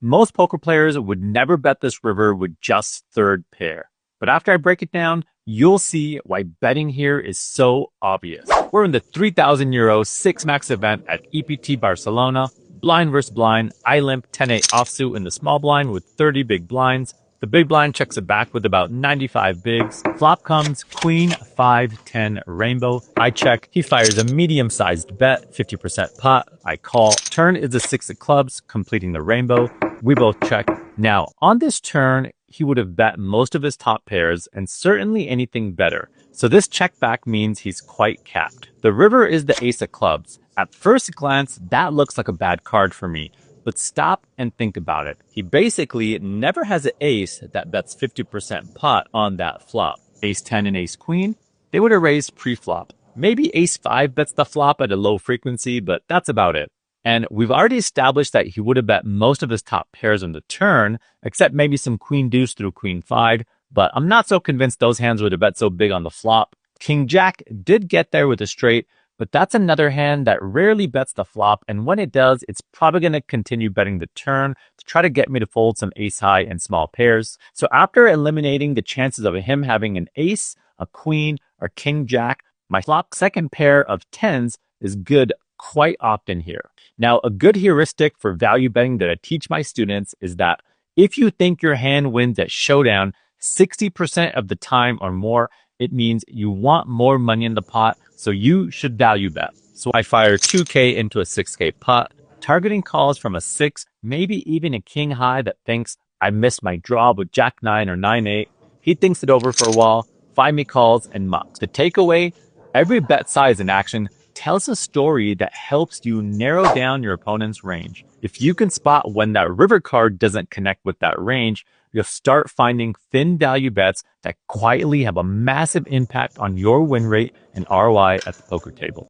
Most poker players would never bet this river with just third pair. But after I break it down, you'll see why betting here is so obvious. We're in the €3,000 6-max event at EPT Barcelona. Blind versus blind, I limp 10-8 offsuit in the small blind with 30 big blinds. The big blind checks it back with about 95 bigs. Flop comes queen, 5, 10, rainbow. I check. He fires a medium-sized bet, 50% pot. I call. Turn is a 6 of clubs, completing the rainbow. We both check. Now, on this turn, he would have bet most of his top pairs and certainly anything better. So this check back means he's quite capped. The river is the ace of clubs. At first glance, that looks like a bad card for me. But stop and think about it. He basically never has an ace that bets 50% pot on that flop. Ace 10 and ace queen, they would have raised pre-flop. Maybe ace 5 bets the flop at a low frequency, but that's about it. And we've already established that he would have bet most of his top pairs on the turn, except maybe some queen deuce through queen 5, but I'm not so convinced those hands would have bet so big on the flop. King jack did get there with a straight, but that's another hand that rarely bets the flop, and when it does, it's probably going to continue betting the turn to try to get me to fold some ace high and small pairs. So after eliminating the chances of him having an ace, a queen, or king jack, my flop second pair of tens is good quite often here. Now, a good heuristic for value betting that I teach my students is that if you think your hand wins at showdown 60% of the time or more, it means you want more money in the pot, so you should value bet. So I fire 2K into a 6K pot, targeting calls from a 6, maybe even a king high that thinks I missed my draw with jack 9 or 9-8. He thinks it over for a while, 5 me calls and mucks. The takeaway, every bet size in action tells a story that helps you narrow down your opponent's range. If you can spot when that river card doesn't connect with that range, you'll start finding thin value bets that quietly have a massive impact on your win rate and ROI at the poker table.